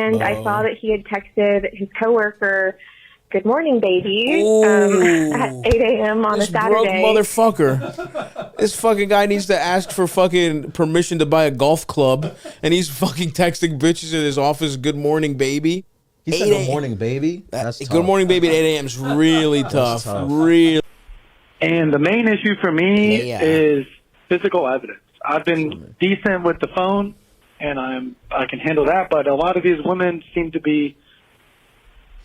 and I saw that he had texted his coworker, "Good morning, baby," at 8 a.m. on a Saturday. Broke motherfucker. This fucking guy needs to ask for fucking permission to buy a golf club, and he's fucking texting bitches in his office, "Good morning, baby." He said good morning, baby. That's tough. Good morning, baby at 8 a.m. is really tough. Really. And the main issue for me is physical evidence. I've been decent with the phone, and I can handle that, but a lot of these women seem to be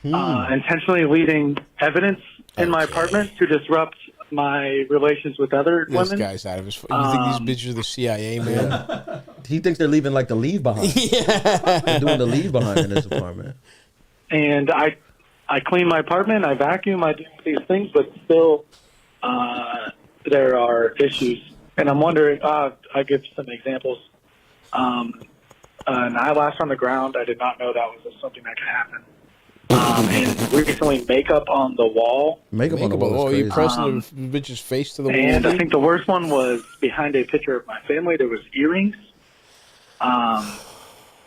intentionally leaving evidence in my apartment to disrupt my relations with other women. This guy's out of his... You think these bitches are the CIA, man? Yeah. He thinks they're leaving like the leave behind. They're doing the leave behind in his apartment. And I clean my apartment, I vacuum, I do these things, but still there are issues. And I'm wondering, I give some examples. An eyelash on the ground, I did not know that was something that could happen. And recently, makeup on the wall. Makeup on the wall. Oh, you pressing the bitch's face to the wall. And I think the worst one was behind a picture of my family. There was earrings,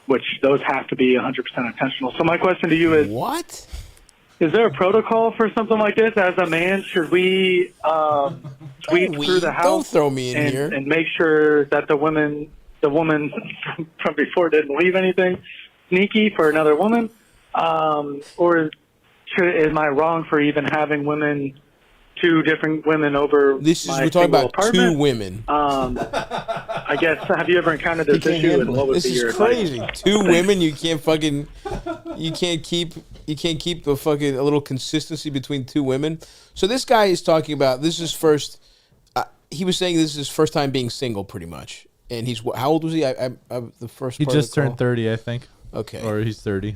which those have to be 100% intentional. So my question to you is: what? Is there a protocol for something like this? As a man, should we sweep through the house? Don't throw me in here. And make sure that the woman from before didn't leave anything sneaky for another woman? Or am I wrong for even having two different women over we're talking about apartment? Two women. I guess, have you ever encountered this issue? And what would this be is your crazy. advice? Two women, you can't keep a fucking a little consistency between two women. So this guy is talking about he was saying this is his first time being single, pretty much. And how old was he? The first. He just turned 30, I think. Okay. Or he's 30.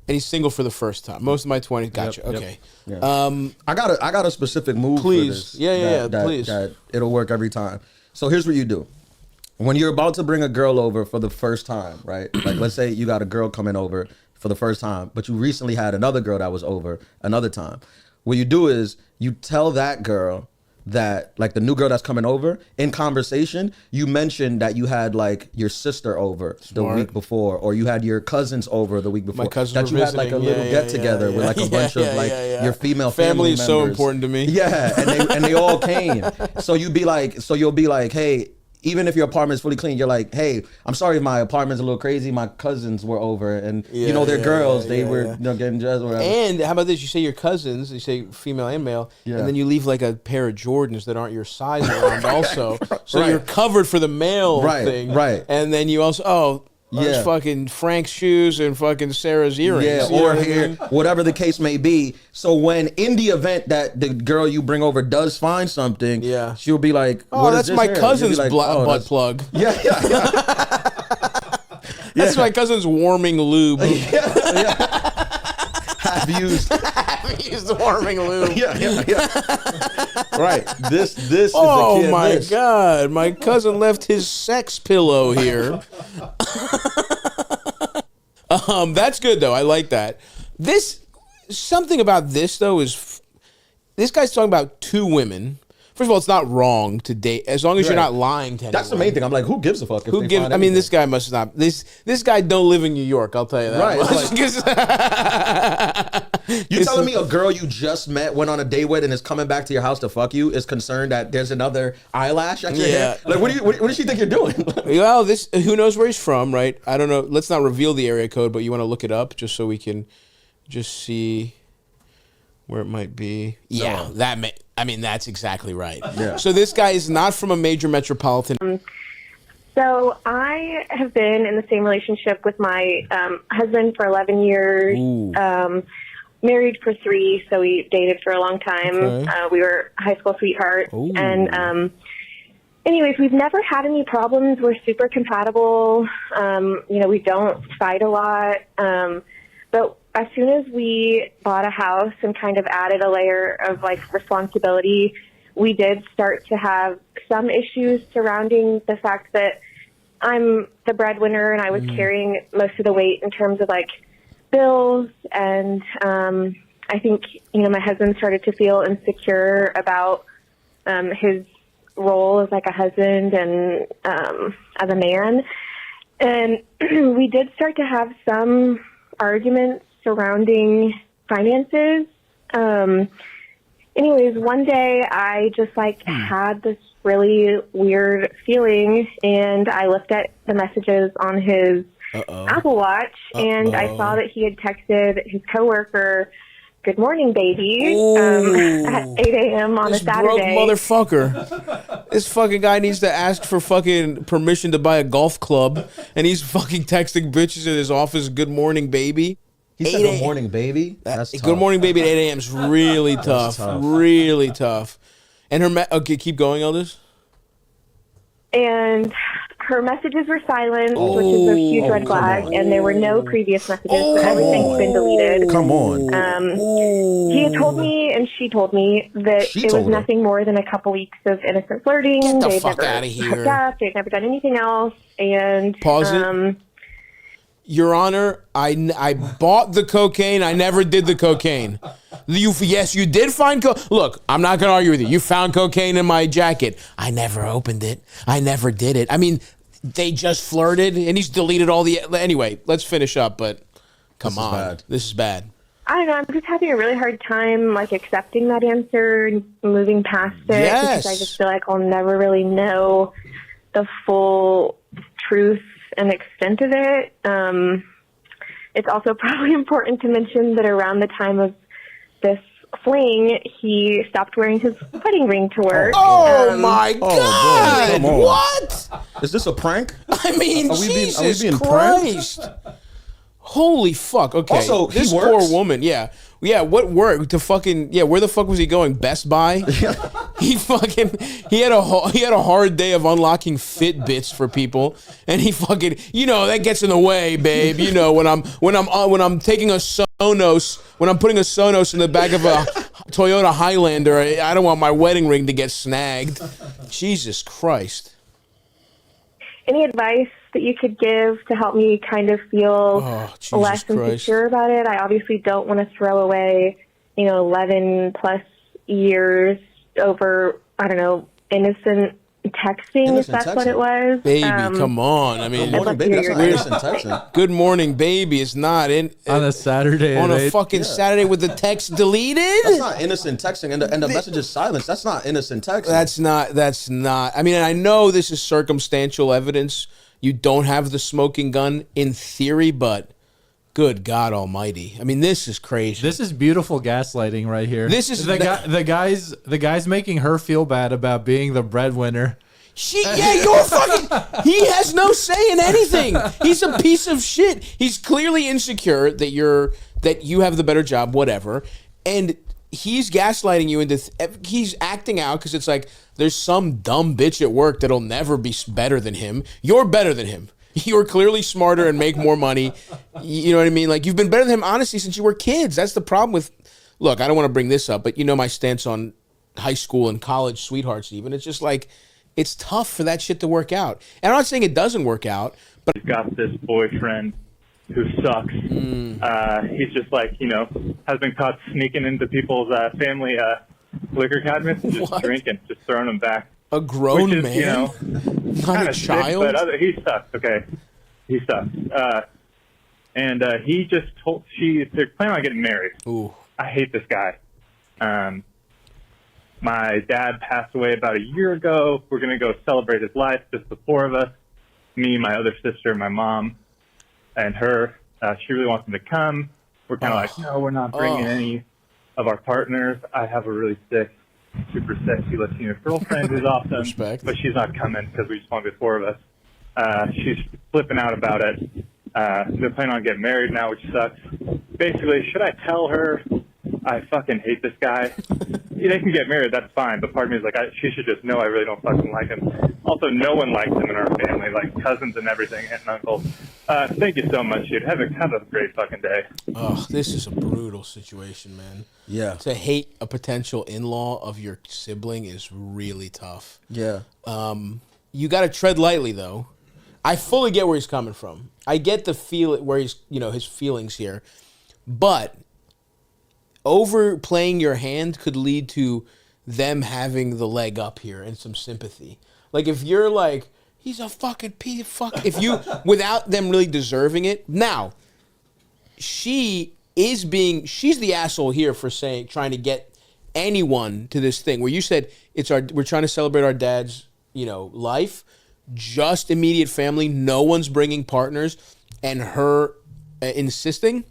And he's single for the first time. Most of my 20s. Gotcha. Yep, okay. Yep. Yeah. I got a specific move please. for this. Please. That it'll work every time. So here's what you do. When you're about to bring a girl over for the first time, right? Like, let's say you got a girl coming over for the first time, but you recently had another girl that was over another time. What you do is you tell that girl that, like, the new girl that's coming over, in conversation, you mentioned that you had, like, your sister over the week before, or you had your cousins over the week before. My cousins that you had, like, a little get-together with, like, a bunch of, like, your female family is members. so important to me. Yeah, and they all came. So you'll be like, hey, even if your apartment is fully clean, you're like, hey, I'm sorry if my apartment's a little crazy. My cousins were over, and they're girls. They were getting dressed or whatever. And how about this? You say your cousins, you say female and male, and then you leave like a pair of Jordans that aren't your size around also. So you're covered for the male thing. Right. And then you also, there's fucking Frank's shoes and fucking Sarah's earrings. Yeah, or hair, whatever the case may be. So when in the event that the girl you bring over does find something, she'll be like, "Oh, that's my cousin's butt plug." Yeah. That's my cousin's warming lube. Have used warming lube. Right. This is oh a kid. My God. My cousin left his sex pillow here. That's good though. I like that. Something about this though is this guy's talking about two women. First of all, it's not wrong to date as long as you're not lying to anyone. That's the main thing. I'm like, who gives a fuck? Who gives? I mean, this guy must not. This guy don't live in New York. I'll tell you that. Right. You telling me a girl you just met, went on a date with, and is coming back to your house to fuck you is concerned that there's another eyelash at your hair? Like, what does she think you're doing? Well, who knows where he's from, right? I don't know. Let's not reveal the area code, but you want to look it up just so we can just see where it might be. Yeah, that's exactly right. Yeah. So this guy is not from a major metropolitan. So I have been in the same relationship with my husband for 11 years, married for 3, so we dated for a long time. Okay. We were high school sweethearts. Ooh. And anyways, we've never had any problems. We're super compatible. We don't fight a lot. But as soon as we bought a house and kind of added a layer of like responsibility, we did start to have some issues surrounding the fact that I'm the breadwinner and I was carrying most of the weight in terms of like bills. And I think, my husband started to feel insecure about his role as like a husband and as a man. And we did start to have some arguments surrounding finances. Anyways, one day I just had this really weird feeling, and I looked at the messages on his Apple Watch, and I saw that he had texted his coworker, "Good morning, baby," at 8 a.m. on a Saturday. Broke motherfucker. This fucking guy needs to ask for fucking permission to buy a golf club, and he's fucking texting bitches in his office, "Good morning, baby." He said, "Good morning, baby." That's tough. Good morning, baby at 8 a.m. is really tough. Really tough. And her, okay, keep going, Elders. And her messages were silenced, which is a huge red flag, and there were no previous messages, so everything's been deleted. Come on. He had told me, and she told me, that it was nothing more than a couple weeks of innocent flirting. Get the fuck out of here. Hooked up, they'd never done anything else, and... Pause it. Your Honor, I bought the cocaine. I never did the cocaine. Yes, you did find Look, I'm not going to argue with you. You found cocaine in my jacket. I never opened it. I never did it. I mean, they just flirted, and he's deleted all the... Anyway, let's finish up, but come on. This is bad. I don't know. I'm just having a really hard time, accepting that answer and moving past it. Yes. Because I just feel like I'll never really know the full truth and extent of it. It's also probably important to mention that around the time of this fling, he stopped wearing his wedding ring to work. Oh my God! What? Is this a prank? I mean, are we being Christ! Pranked? Holy fuck! Okay, also, this poor woman. Yeah. What work to fucking where the fuck was he going? Best Buy. he had a hard day of unlocking Fitbits for people, and he fucking that gets in the way, babe. When I'm taking a Sonos, when I'm putting a Sonos in the back of a Toyota Highlander, I don't want my wedding ring to get snagged. Jesus Christ. Any advice that you could give to help me kind of feel less insecure about it? I obviously don't want to throw away, 11 plus years over, I don't know, innocent texting, if that's what it was. Baby, come on. I mean, good morning, baby. That's not innocent texting. Good morning, baby. It's not on a Saturday. On a fucking Saturday with the text deleted? That's not innocent texting, and the message is silenced. That's not innocent texting. That's not. I mean, I know this is circumstantial evidence. You don't have the smoking gun in theory, but good God Almighty! I mean, this is crazy. This is beautiful gaslighting right here. This is the guy's making her feel bad about being the breadwinner. You're fucking. He has no say in anything. He's a piece of shit. He's clearly insecure that you have the better job, whatever, and he's gaslighting you into. He's acting out because it's like there's some dumb bitch at work that'll never be better than him. You're better than him. You're clearly smarter and make more money. You know what I mean? Like, you've been better than him, honestly, since you were kids. That's the problem with... Look, I don't want to bring this up, but my stance on high school and college sweethearts even. It's just like, it's tough for that shit to work out. And I'm not saying it doesn't work out, but... He's got this boyfriend who sucks. He's just has been caught sneaking into people's family liquor cabinets and just drinking, just throwing them back. A grown man? Not a child? Sick, but he sucks, okay? He sucks. And he just told... They're planning on getting married. Ooh. I hate this guy. My dad passed away about a year ago. We're going to go celebrate his life, just the four of us. Me, my other sister, my mom, and her. She really wants him to come. We're kind of like, no, we're not bringing any of our partners. I have a really sick, super sexy Latino girlfriend who's awesome, Respect. but she's not coming because we just want to be four of us. She's flipping out about it. They're planning on getting married now, which sucks. Basically, should I tell her I fucking hate this guy? They can get married, that's fine, but part of me is like, she should just know I really don't fucking like him. Also, no one likes him in our family, like cousins and everything, aunt and uncle. Thank you so much, dude. Have a great fucking day. Oh, this is a brutal situation, man. Yeah. To hate a potential in-law of your sibling is really tough. Yeah. You got to tread lightly, though. I fully get where he's coming from. I get the where he's, his feelings here, but overplaying your hand could lead to them having the leg up here and some sympathy. Like, if you're like, he's a fucking piece of fuck, if you, without them really deserving it. Now, she's the asshole here for trying to get anyone to this thing where you said we're trying to celebrate our dad's, life, just immediate family, no one's bringing partners, and her insisting.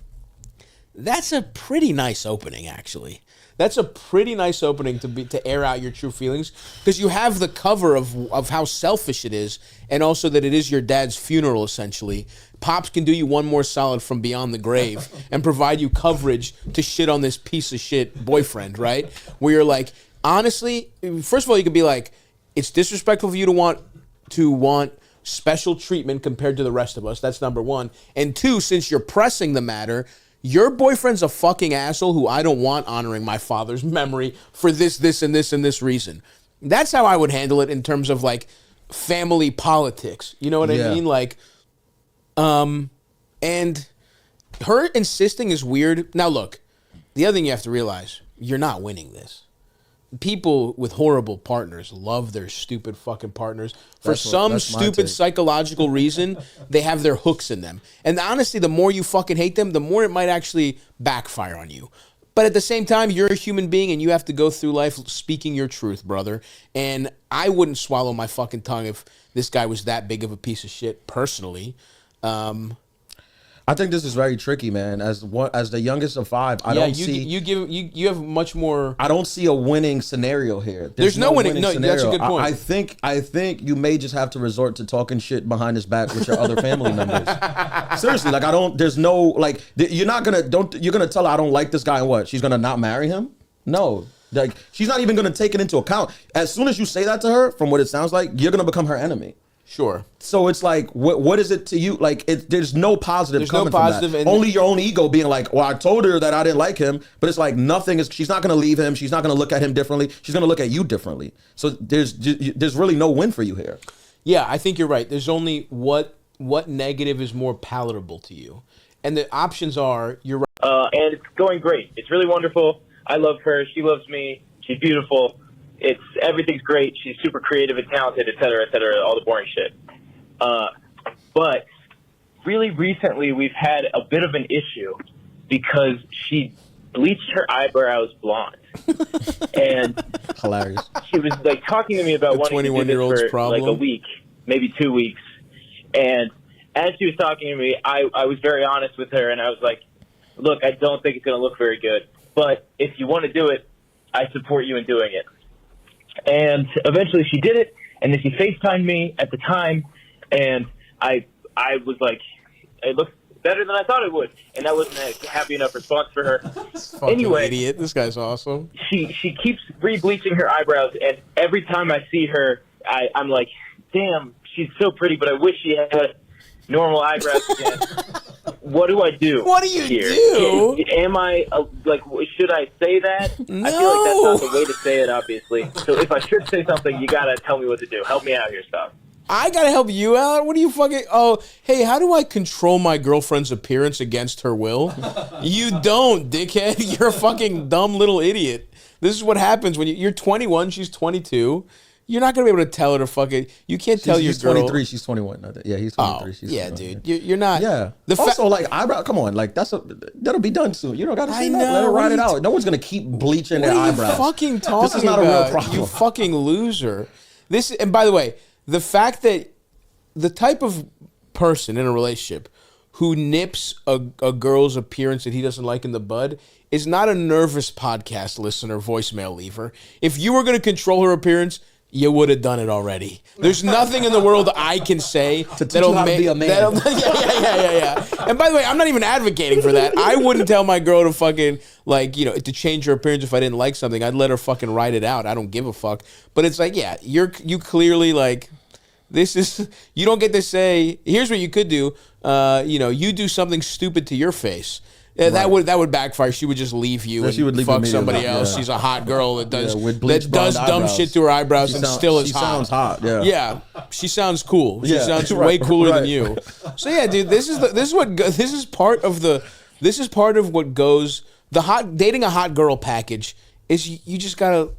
That's a pretty nice opening, actually. That's a pretty nice opening to air out your true feelings, because you have the cover of how selfish it is, and also that it is your dad's funeral, essentially. Pops can do you one more solid from beyond the grave and provide you coverage to shit on this piece of shit boyfriend, right? Where you're like, honestly, first of all, you could be like, it's disrespectful for you to want special treatment compared to the rest of us. That's number one. And two, since you're pressing the matter, your boyfriend's a fucking asshole who I don't want honoring my father's memory for this, and this, and this reason. That's how I would handle it in terms of like family politics. You know what I mean? Like, and her insisting is weird. Now look, the other thing you have to realize, you're not winning this. People with horrible partners love their stupid fucking partners. For some stupid psychological reason, they have their hooks in them. And honestly, the more you fucking hate them, the more it might actually backfire on you. But at the same time, you're a human being and you have to go through life speaking your truth, brother. And I wouldn't swallow my fucking tongue if this guy was that big of a piece of shit, personally. I think this is very tricky, man. As the youngest of five, you have much more. I don't see a winning scenario here. There's no winning. No, that's a good point. I think you may just have to resort to talking shit behind his back with your other family members. Seriously, like there's no like you're gonna tell her I don't like this guy and what? She's gonna not marry him? No. Like she's not even gonna take it into account. As soon as you say that to her, from what it sounds like, you're gonna become her enemy. Sure. So it's like, what is it to you? Like, there's no positive coming from that. Only your own ego being like, well, I told her that I didn't like him, but it's like she's not going to leave him. She's not going to look at him differently. She's going to look at you differently. So there's really no win for you here. Yeah, I think you're right. There's only what negative is more palatable to you. And the options are, you're right. And it's going great. It's really wonderful. I love her. She loves me. She's beautiful. Everything's great. She's super creative and talented, et cetera, all the boring shit. But really recently we've had a bit of an issue because she bleached her eyebrows blonde. And hilarious. She was like talking to me about wanting to do this for like a week, maybe 2 weeks. And as she was talking to me, I was very honest with her and I was like, look, I don't think it's going to look very good, but if you want to do it, I support you in doing it. And eventually she did it, and then she FaceTimed me at the time, and I was like, it looks better than I thought it would, and that wasn't a happy enough response for her. Anyway, idiot, this guy's awesome. She keeps re-bleaching her eyebrows, and every time I see her, I'm like, damn, she's so pretty, but I wish she had normal eyebrows again. What do I do? What do you do? Am I, should I say that? No. I feel like that's not the way to say it, obviously. So if I should say something, you gotta tell me what to do. Help me out here, Stav. I gotta help you out? What are you fucking... Oh, hey, how do I control my girlfriend's appearance against her will? You don't, dickhead. You're a fucking dumb little idiot. This is what happens when you're 21, she's 22. You're not going to be able to tell her to fucking... You can't tell your girl... He's 23, she's 21. Yeah, he's 23, she's 21. Yeah, dude. You're not... Yeah. Also, like, eyebrow... Come on. Like, that'll be done soon. You don't got to say that. Let her ride it out. No one's going to keep bleaching their eyebrows. What are you fucking talking about? This is not a real problem. You fucking loser. And by the way, the fact that the type of person in a relationship who nips a girl's appearance that he doesn't like in the bud is not a nervous podcast listener, voicemail leaver. If you were going to control her appearance... You would have done it already. There's nothing in the world I can say that'll make be a man. Yeah. And by the way, I'm not even advocating for that. I wouldn't tell my girl to fucking to change her appearance if I didn't like something. I'd let her fucking write it out. I don't give a fuck. But it's like, yeah, you clearly like this is you don't get to say. Here's what you could do. You do something stupid to your face. Yeah, right. That would backfire. She would just leave you and fuck somebody else. Yeah. She's a hot girl that does dumb shit to her eyebrows and still is hot. She sounds hot. Yeah. Yeah, she sounds cool. She sounds way cooler than you. So yeah, dude, this is part of what goes. Dating a hot girl package is you just gotta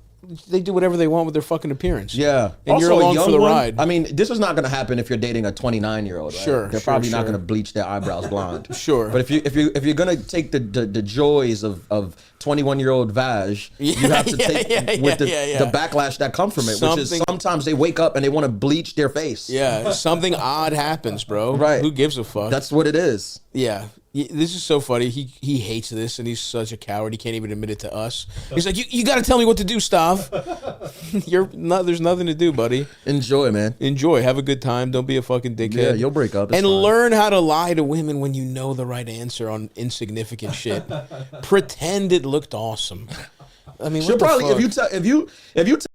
they do whatever they want with their fucking appearance. Yeah. And also, you're along for the ride. I mean, this is not going to happen if you're dating a 29-year-old. Right? Sure. They're probably not going to bleach their eyebrows blonde. Sure. But if you're going to take the joys of 21-year-old Vaj, you have to take the backlash that comes from it, which is sometimes they wake up and they want to bleach their face. Yeah. Something odd happens, bro. Right. Who gives a fuck? That's what it is. Yeah. This is so funny. He hates this, and he's such a coward. He can't even admit it to us. He's like, you got to tell me what to do, Stav. There's nothing to do, buddy. Enjoy, man. Enjoy. Have a good time. Don't be a fucking dickhead. Yeah, you'll break up. It's and fine. learn how to lie to women when you know the right answer on insignificant shit. Pretend it looked awesome. I mean, she'll what the probably fuck? if you